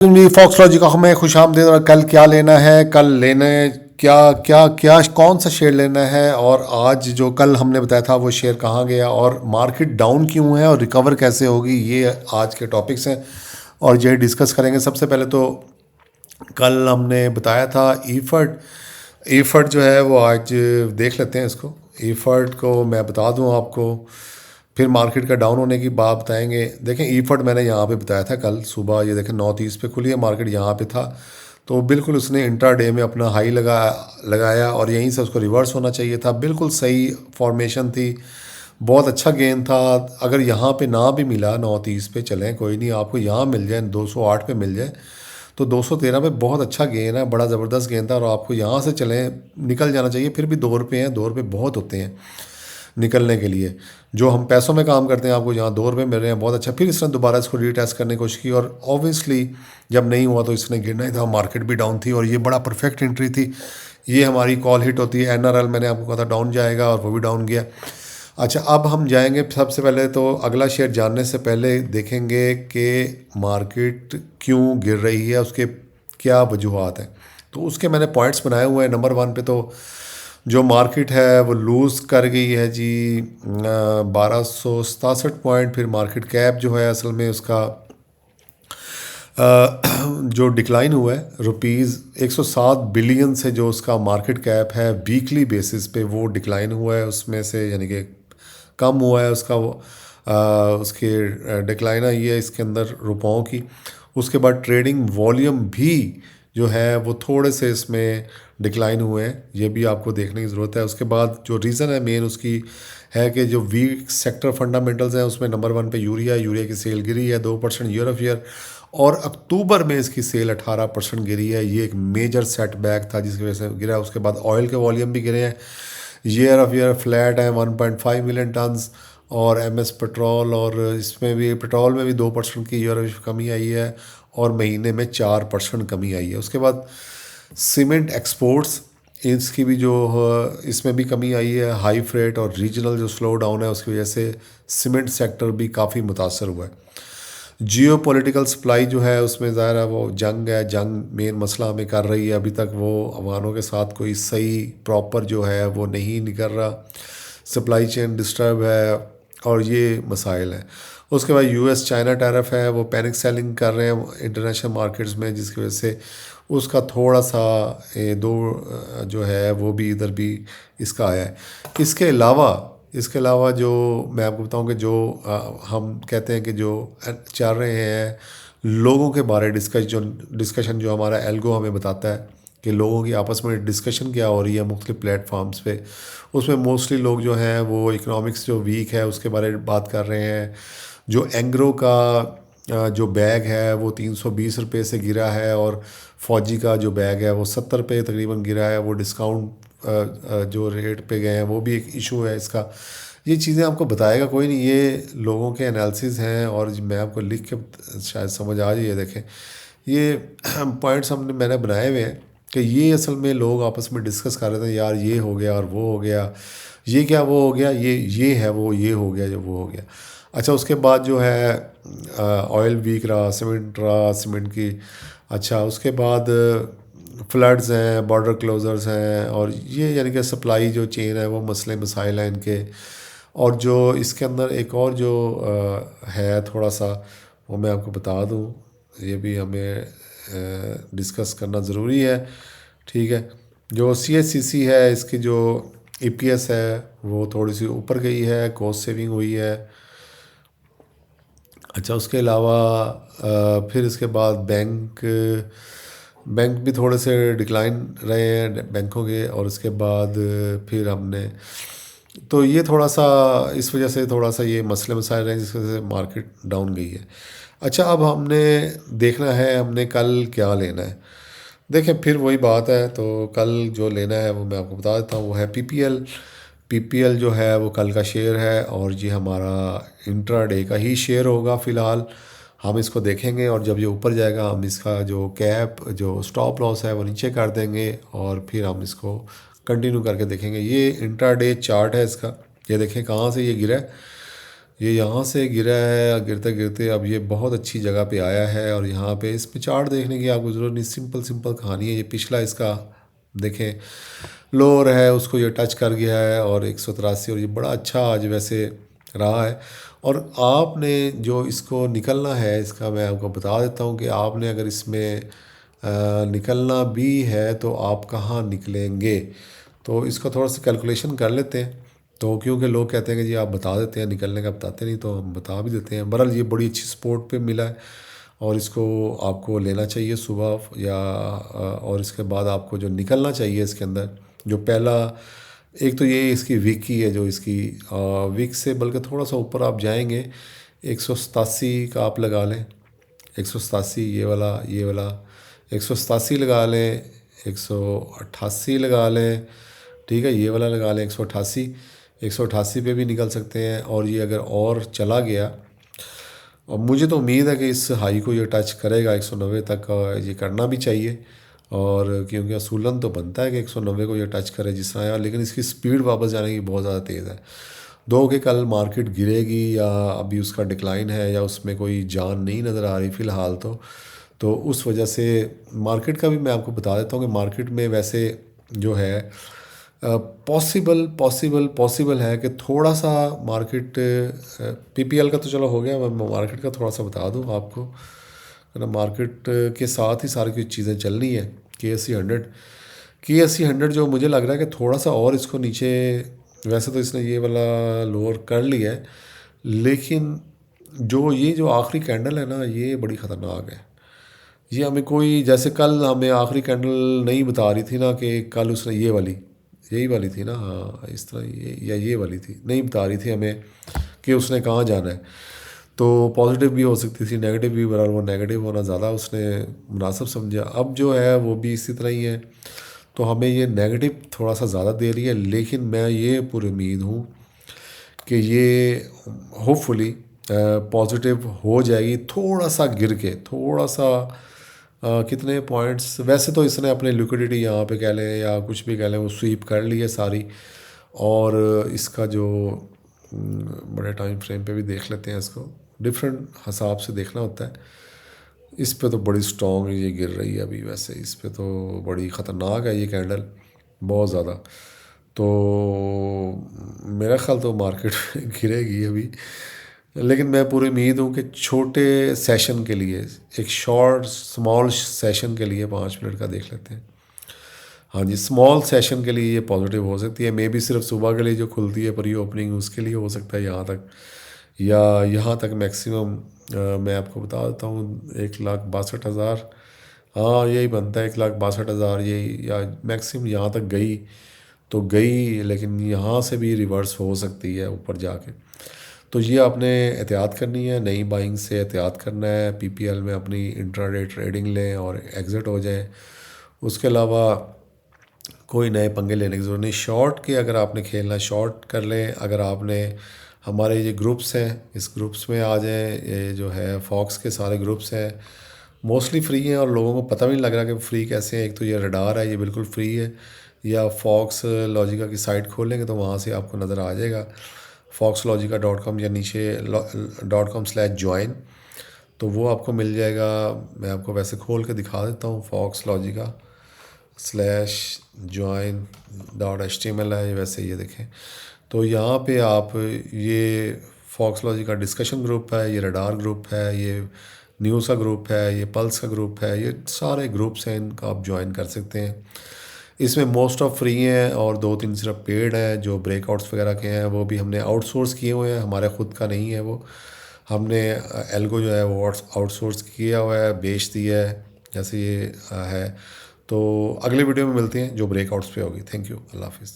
जी फॉक्सलॉजी का हमें खुश आमदीद। और कल क्या लेना है, कल लेना है क्या क्या क्या कौन सा शेयर लेना है, और आज जो कल हमने बताया था वो शेयर कहाँ गया, और मार्केट डाउन क्यों है और रिकवर कैसे होगी, ये आज के टॉपिक्स हैं और ये डिस्कस करेंगे। सबसे पहले तो कल हमने बताया था ईफर्ट। ईफर्ट जो है वो आज देख लेते हैं इसको। ईफर्ट को मैं बता दूं आपको, फिर मार्केट का डाउन होने की बात बताएंगे। देखें ईफर्ट मैंने यहाँ पे बताया था कल सुबह, ये देखें 9:30 पे खुली है मार्केट, यहाँ पे था तो बिल्कुल उसने इंट्रा डे में अपना हाई लगाया और यहीं से उसको रिवर्स होना चाहिए था। बिल्कुल सही फॉर्मेशन थी, बहुत अच्छा गेन था। अगर यहाँ पे ना भी मिला 9:30 पे, चलें कोई नहीं, आपको यहाँ मिल जाए 208 पे मिल जाए तो 213 पे बहुत अच्छा गेन है, बड़ा ज़बरदस्त गेन था और आपको यहाँ से चलें निकल जाना चाहिए। फिर भी 2 रुपये हैं, 2 रुपये बहुत होते हैं निकलने के लिए। जो हम पैसों में काम करते हैं, आपको यहाँ 2 रुपये मिल रहे हैं, बहुत अच्छा। फिर इसने दोबारा इसको रीटेस्ट करने की कोशिश की और ऑब्वियसली जब नहीं हुआ तो इसने गिरना ही था, मार्केट भी डाउन थी और ये बड़ा परफेक्ट एंट्री थी। ये हमारी कॉल हिट होती है। एनआरएल मैंने आपको कहा था डाउन जाएगा और वो भी डाउन गया। अच्छा, अब हम जाएंगे सबसे पहले तो अगला शेयर जानने से पहले देखेंगे कि मार्केट क्यों गिर रही है, उसके क्या वजूहत हैं। तो उसके मैंने पॉइंट्स बनाए हुए हैं। नंबर 1 पे तो जो मार्केट है वो लूज़ कर गई है जी 1267 पॉइंट। फिर मार्केट कैप जो है असल में उसका जो डिक्लाइन हुआ है रुपीज़ 107 बिलियन से, जो उसका मार्केट कैप है वीकली बेसिस पे वो डिक्लाइन हुआ है उसमें से, यानी कि कम हुआ है उसका वो उसके डिक्लाइन आई है इसके अंदर रुपयों की। उसके बाद ट्रेडिंग वॉल्यूम भी जो है वो थोड़े से इसमें डिक्लाइन हुए हैं, ये भी आपको देखने की ज़रूरत है। उसके बाद जो रीज़न है मेन उसकी है कि जो वीक सेक्टर फंडामेंटल्स हैं उसमें नंबर 1 पे यूरिया की सेल गिरी है 2% ईयर ऑफ ईयर, और अक्टूबर में इसकी सेल 18% गिरी है। ये एक मेजर सेटबैक था जिसकी वजह से गिरा। उसके बाद ऑयल के वॉल्यूम भी गिरे हैं, ईयर ऑफ ईयर फ्लैट है 1.5 मिलियन टन्स। और एमएस पेट्रोल, और इसमें भी पेट्रोल में भी 2% की ईयर ऑफ कमी आई है और महीने में 4% कमी आई है। उसके बाद सीमेंट एक्सपोर्ट्स, इसकी भी जो इसमें भी कमी आई है। हाई फ्रेट और रीजनल जो स्लो डाउन है उसकी वजह से सीमेंट सेक्टर भी काफ़ी मुतासर हुआ है। जियो पॉलिटिकल सप्लाई जो है उसमें ज़ाहिर है वो जंग है, जंग मेन मसला हमें कर रही है। अभी तक वो अफगानों के साथ कोई सही प्रॉपर जो है वो नहीं निकल रहा, सप्लाई चेन डिस्टर्ब है और ये मसाइल हैं। उसके बाद यूएस चाइना टैरिफ है, वो पैनिक सेलिंग कर रहे हैं इंटरनेशनल मार्केट्स में, जिसकी वजह से उसका थोड़ा सा जो है वो भी इधर भी इसका आया है। इसके अलावा जो मैं आपको बताऊं कि जो हम कहते हैं कि जो चल रहे हैं लोगों के बारे डिस्कशन जो हमारा एल्गो हमें बताता है कि लोगों की आपस में डिस्कशन क्या हो रही है मुख्तलिफ प्लेटफॉर्म्स पे, उसमें मोस्टली लोग जो हैं वो इकोनॉमिक्स जो वीक है उसके बारे में बात कर रहे हैं। जो एंग्रो का जो बैग है वो 320 रुपये से गिरा है, और फौजी का जो बैग है वो 70 रुपये तकरीबन गिरा है। वो डिस्काउंट जो रेट पे गए हैं वो भी एक इशू है इसका। ये चीज़ें आपको बताएगा कोई नहीं, ये लोगों के एनालिसिस हैं और मैं आपको लिख के शायद समझ आ जाइए। देखें ये पॉइंट्स मैंने बनाए हुए हैं कि ये असल में लोग आपस में डिस्कस कर रहे थे, यार ये हो गया और वो हो गया, ये क्या वो हो गया, ये है वो ये हो गया जो वो हो गया। अच्छा, उसके बाद जो है ऑयल वीक रहा सीमेंट की। अच्छा, उसके बाद फ्लड्स हैं, बॉर्डर क्लोजर्स हैं, और ये यानी कि सप्लाई जो चेन है वो मसले मसाइल हैं इनके। और जो इसके अंदर एक और जो है थोड़ा सा वो मैं आपको बता दूं, ये भी हमें डिस्कस करना ज़रूरी है। ठीक है, जो CHCC है इसकी जो EPS है वो थोड़ी सी ऊपर गई है, कॉस्ट सेविंग हुई है। अच्छा, उसके अलावा फिर इसके बाद बैंक भी थोड़े से डिक्लाइन रहे हैं बैंकों के। और उसके बाद फिर हमने तो ये थोड़ा सा इस वजह से थोड़ा सा ये मसले मसाइल रहे जिस वजह से मार्केट डाउन गई है। अच्छा, अब हमने देखना है हमने कल क्या लेना है। देखें फिर वही बात है, तो कल जो लेना है वो मैं आपको बता देता हूँ। वो है PPL जो है वो कल का शेयर है और ये हमारा इंट्रा डे का ही शेयर होगा फ़िलहाल। हम इसको देखेंगे और जब ये ऊपर जाएगा हम इसका जो कैप जो स्टॉप लॉस है वो नीचे कर देंगे और फिर हम इसको कंटिन्यू करके देखेंगे। ये इंट्रा डे चार्ट है इसका, ये देखें कहाँ से ये गिरा है। یہ یہاں سے گرا ہے، گرتے گرتے اب یہ بہت اچھی جگہ پہ آیا ہے، اور یہاں پہ اس پہ چارٹ دیکھنے کی آپ کو ضرورت نہیں، سمپل سمپل کہانی ہے۔ یہ پچھلا اس کا دیکھیں لور ہے، اس کو یہ ٹچ کر گیا ہے، اور 183، اور یہ بڑا اچھا آج ویسے رہا ہے۔ اور آپ نے جو اس کو نکلنا ہے، اس کا میں آپ کو بتا دیتا ہوں کہ آپ نے اگر اس میں نکلنا بھی ہے تو آپ کہاں نکلیں گے، تو اس کا تھوڑا سا کیلکولیشن کر لیتے ہیں۔ تو کیونکہ لوگ کہتے ہیں کہ جی آپ بتا دیتے ہیں، نکلنے کا بتاتے نہیں، تو ہم بتا بھی دیتے ہیں۔ بہرحال یہ بڑی اچھی سپورٹ پہ ملا ہے، اور اس کو آپ کو لینا چاہیے صبح یا اور اس کے بعد آپ کو جو نکلنا چاہیے اس کے اندر، جو پہلا ایک تو یہ اس کی وک کی ہے، جو اس کی وک سے بلکہ تھوڑا سا اوپر آپ جائیں گے، 187 کا آپ لگا لیں، 187 یہ والا 187 لگا لیں، 188 لگا لیں، ٹھیک ہے، یہ والا لگا لیں 188، 188 پہ بھی نکل سکتے ہیں۔ اور یہ اگر اور چلا گیا، اور مجھے تو امید ہے کہ اس ہائی کو یہ ٹچ کرے گا 190 تک، یہ کرنا بھی چاہیے، اور کیونکہ اصولاً تو بنتا ہے کہ 190 کو یہ ٹچ کرے جس طرح، لیکن اس کی سپیڈ واپس جانے کی بہت زیادہ تیز ہے۔ دو کہ کل مارکیٹ گرے گی یا ابھی اس کا ڈکلائن ہے یا اس میں کوئی جان نہیں نظر آ رہی فی الحال، تو اس وجہ سے مارکیٹ کا بھی میں آپ کو بتا دیتا ہوں کہ مارکیٹ میں ویسے جو ہے پاسبل ہے کہ تھوڑا سا مارکیٹ پی پی ایل کا تو چلو ہو گیا، میں مارکیٹ کا تھوڑا سا بتا دوں آپ کو، ہے نا۔ مارکیٹ کے ساتھ ہی ساری کچھ چیزیں چلنی ہیں۔ کے ایس سی 100 جو مجھے لگ رہا ہے کہ تھوڑا سا اور اس کو نیچے، ویسے تو اس نے یہ والا لوور کر لیا ہے، لیکن جو آخری کینڈل ہے نا، یہ بڑی خطرناک ہے۔ یہ ہمیں کوئی، جیسے کل ہمیں آخری کینڈل نہیں بتا رہی تھی نا کہ کل اس نے یہی والی تھی نا، ہاں اس طرح، یہ والی تھی، نہیں بتا رہی تھی ہمیں کہ اس نے کہاں جانا ہے۔ تو پازیٹیو بھی ہو سکتی تھی، نیگیٹو بھی، بہرحال وہ نیگیٹو ہونا زیادہ اس نے مناسب سمجھا۔ اب جو ہے وہ بھی اسی طرح ہی ہے، تو ہمیں یہ نیگیٹو تھوڑا سا زیادہ دے رہی ہے، لیکن میں یہ پر امید ہوں کہ یہ ہوپ فلی پازیٹیو ہو جائے گی، تھوڑا سا گر کے، تھوڑا سا کتنے پوائنٹس، ویسے تو اس نے اپنے لیکوڈیٹی یہاں پہ کہہ لیں یا کچھ بھی کہہ لیں، وہ سویپ کر لی ہے ساری، اور اس کا جو بڑے ٹائم فریم پہ بھی دیکھ لیتے ہیں، اس کو ڈفرینٹ حساب سے دیکھنا ہوتا ہے۔ اس پہ تو بڑی سٹرونگ یہ گر رہی ہے ابھی، ویسے اس پہ تو بڑی خطرناک ہے یہ کینڈل، بہت زیادہ۔ تو میرا خیال تو مارکیٹ گرے گی ابھی، لیکن میں پوری امید ہوں کہ چھوٹے سیشن کے لیے، ایک سمال سیشن کے لیے 5 منٹ کا دیکھ لیتے ہیں۔ ہاں جی، سمال سیشن کے لیے یہ پازیٹیو ہو سکتی ہے، مے بی صرف صبح کے لیے جو کھلتی ہے پری اوپننگ، اس کے لیے ہو سکتا ہے یہاں تک، یا یہاں تک میکسیمم میں آپ کو بتا دیتا ہوں 1,62,000، ہاں یہی بنتا ہے 1,62,000 یہی، یا میکسیمم یہاں تک گئی تو گئی، لیکن یہاں سے بھی ریورس ہو سکتی ہے اوپر جا کے۔ تو یہ آپ نے احتیاط کرنی ہے، نئی بائنگ سے احتیاط کرنا ہے، پی پی ایل میں اپنی انٹراڈے ٹریڈنگ لیں اور ایگزٹ ہو جائیں۔ اس کے علاوہ کوئی نئے پنگے لینے کی ضرورت نہیں۔ شارٹ کے اگر آپ نے کھیلنا ہے شارٹ کر لیں، اگر آپ نے، ہمارے یہ گروپس ہیں، اس گروپس میں آ جائیں، یہ جو ہے فاکس کے سارے گروپس ہیں، موسٹلی فری ہیں، اور لوگوں کو پتہ بھی نہیں لگ رہا کہ فری کیسے ہیں۔ ایک تو یہ رڈار ہے، یہ بالکل فری ہے، یا فاکس لاجیکا کی سائٹ کھولیں گے تو وہاں سے آپ کو نظر آ جائے گا foxlogica.com، یا نیچے .com/join، تو وہ آپ کو مل جائے گا۔ میں آپ کو ویسے کھول کے دکھا دیتا ہوں، foxlogica/join.html ہے ویسے، یہ دیکھیں تو یہاں پہ آپ، یہ فاکس لاجیکا ڈسکشن گروپ ہے، یہ رڈار گروپ ہے، یہ نیوز کا گروپ ہے، یہ پلس کا گروپ ہے، یہ سارے گروپس ہیں، ان کا آپ جوائن کر سکتے ہیں۔ اس میں موسٹ آف فری ہیں، اور 2-3 صرف پیڈ ہیں، جو بریک آؤٹس وغیرہ کے ہیں وہ بھی ہم نے آؤٹ سورس کیے ہوئے ہیں، ہمارے خود کا نہیں ہے وہ، ہم نے ایلگو جو ہے وہ آؤٹ سورس کیا ہوا ہے، بیچ دیا ہے، جیسے یہ ہے۔ تو اگلی ویڈیو میں ملتے ہیں جو بریک آؤٹس پہ ہوگی۔ تھینک یو، اللہ حافظ۔